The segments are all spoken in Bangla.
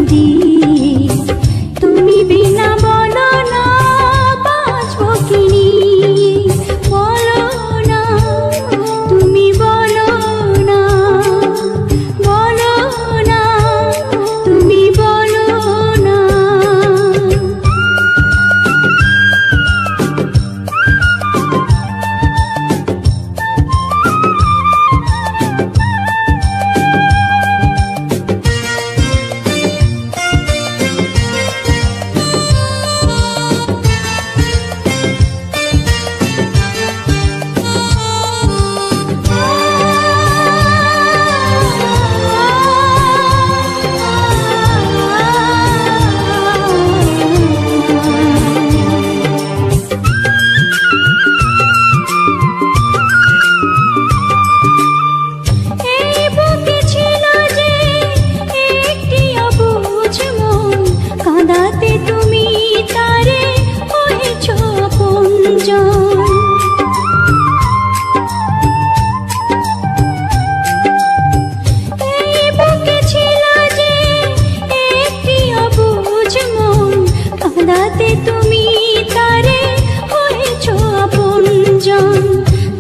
দিয়ে তুমি বিনা বলো না বাঁচবো কি নিয়ে বলো না তুমি বলো না তুমি বলো না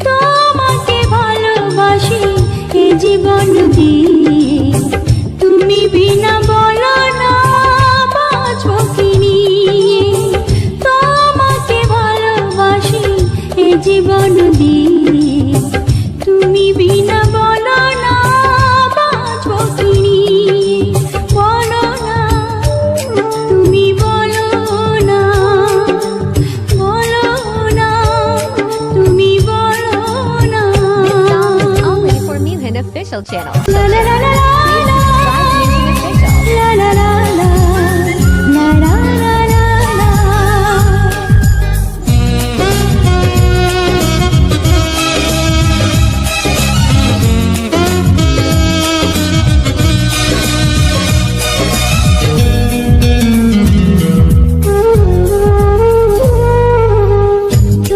তোমাকে ভালোবাসি এ জীবন দিয়ে তুমি বিনা বলো না বাঁচবো কি নিয়ে তোমাকে ভালোবাসি এ জীবন দিয়ে তুমি বিনা বলো না বাঁচবো কি নিয়ে বলো না তুমি বলো না তুমি বলো না Only for Muhin official channel. la la la la la Subscribe to Muhin official. la la la la la la la la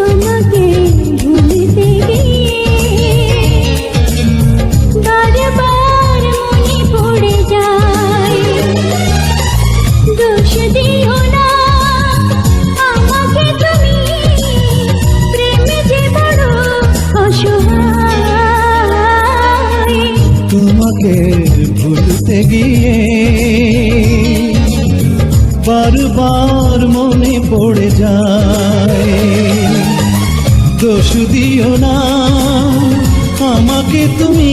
তোমাকে ভুলতে গিয়ে বারবার মনে পড়ে যায় দোষ দিও না আমাকে তুমি প্রেমে যে বড় অসহায় তোমাকে ভুলতে গিয়ে বারবার মনে পড়ে যায় দোষ দিও না আমাকে তুমি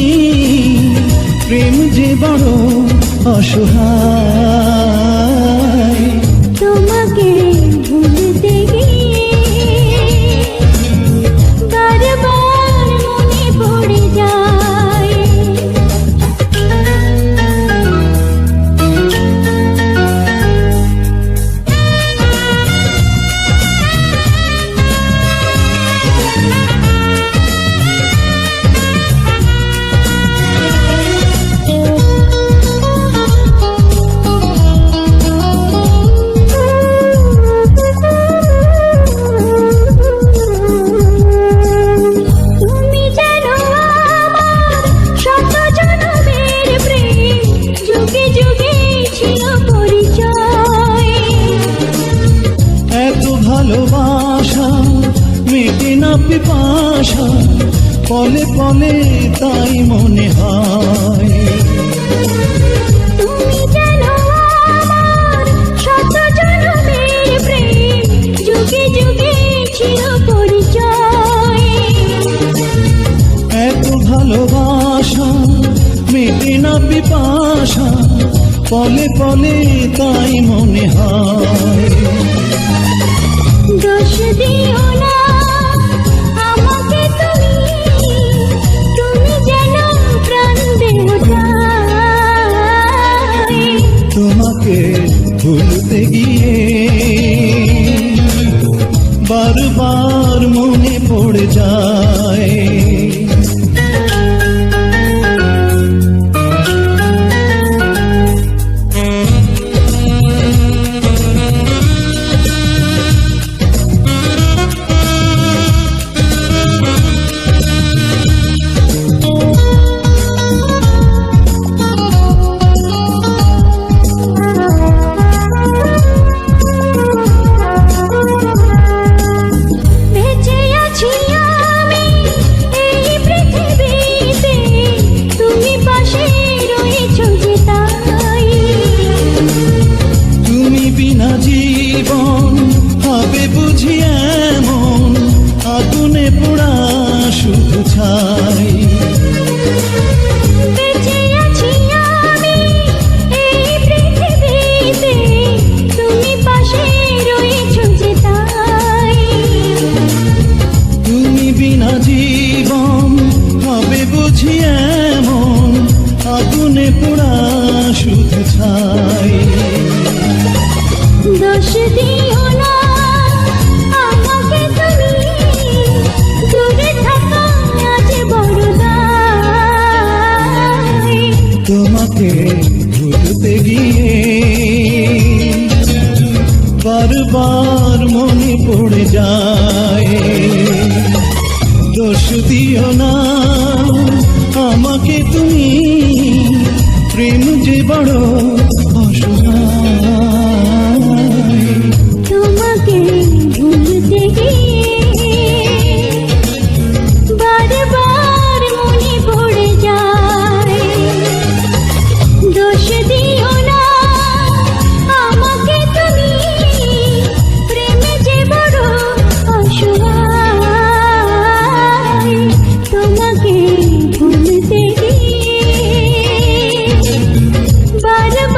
প্রেম যে বড় অসহায় তোমাকে ভুলতে গিয়ে বারবার মনে পড়ে যায় তুমি জানো আমার শত জনমের প্রেম যুগে যুগে ছিল পরিচয় এত ভালোবাসা মেটে না পিপাসা পলে পলে তাই মনে হয় তুমি জানো আমার শত জনমের প্রেম যুগে যুগে ছিল পরিচয় এত ভালোবাসা মেটে না পিপাসা পলে পলে তাই মনে হয় দোষ দিও না আমাকে তুমি যেন প্রাণ দেহটাই তোমাকে ভুলতে গিয়ে বারবার মনে পড়ে যায় ছাই। বেঁচে আছি আমি এই পৃথিবীতে, তুমি পাশে রয়েছো যে তাই। তুমি বিনা জীবন হবে বুঝি এমন, আগুনে পোড়া শুধু ছাই। দোষ দিও না আমাকে তুমি, দূরে থাকা আজ বড় দায়। তোমাকে ভুলতে গিয়ে বারবার মনে পড়ে যায়। দোষ দিও না আমাকে তুমি, প্রেম যে বড় অসহায়। তোমাকে ভুলতে গিয়ে বারবার মনে পড়ে যায়। দোষ দিও না আমাকে তুমি, প্রেমে যে বড় অসহায়। তোমাকে ভুলতে গিয়ে বারবার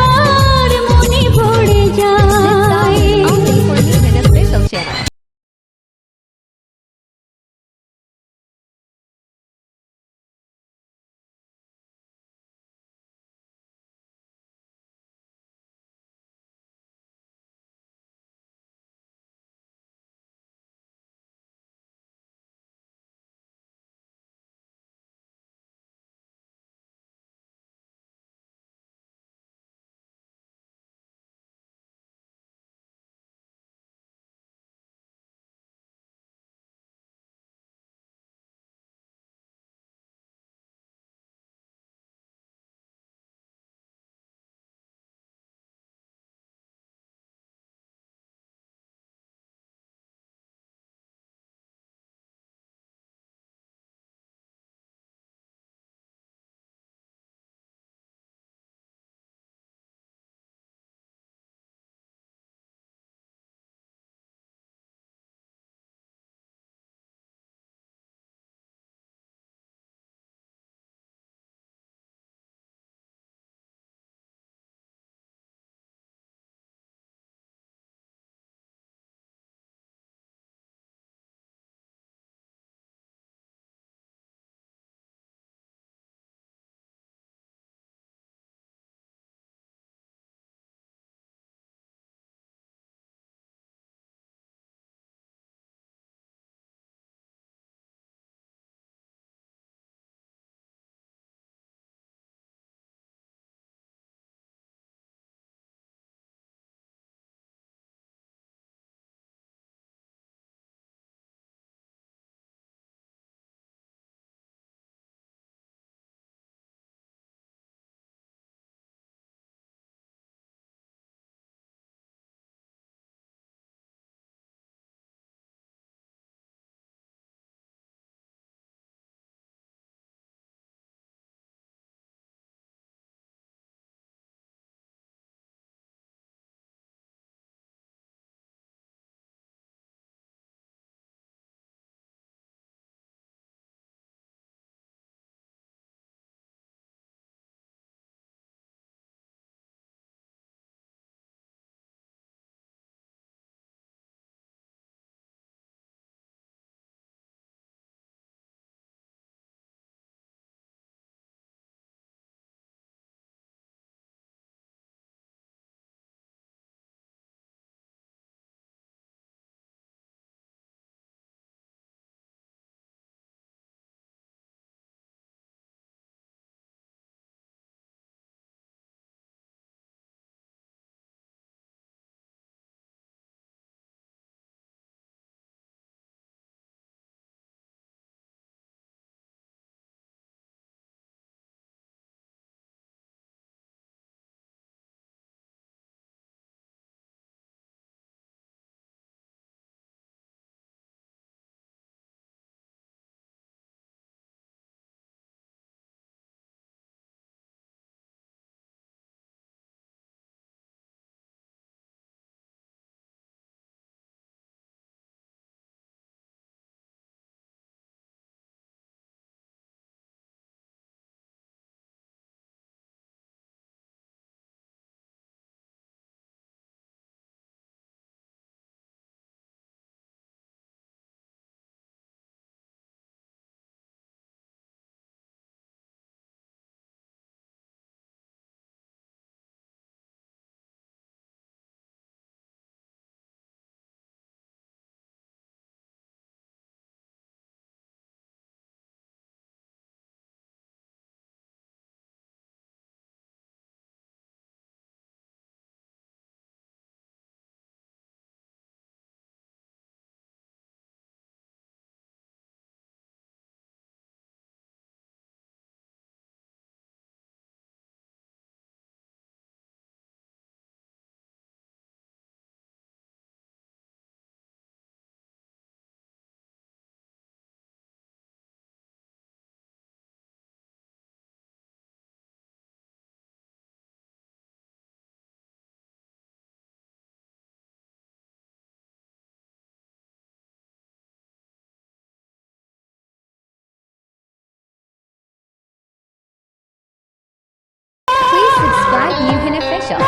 Sky Muhin Official.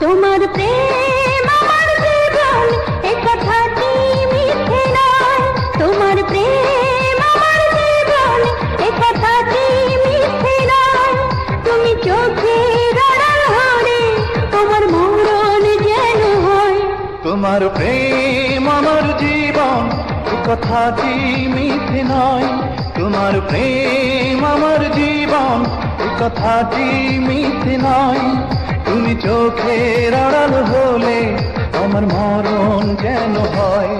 তোমার প্রেম আমার জীবন এ কথাটি মিথ্যে নয় তোমার প্রেম আমার জীবন এ কথাটি মিথ্যে নয় তুমি চোখের আড়াল হলে তোমার মরণ যেন হয় তোমার প্রেম আমার জীবন এ কথাটি মিথ্যে নয় তোমার প্রেম আমার জীবন এ কথাটি মিথ্যে নয় তুমি চোখের আড়াল হলে আমার মরণ যেন হয়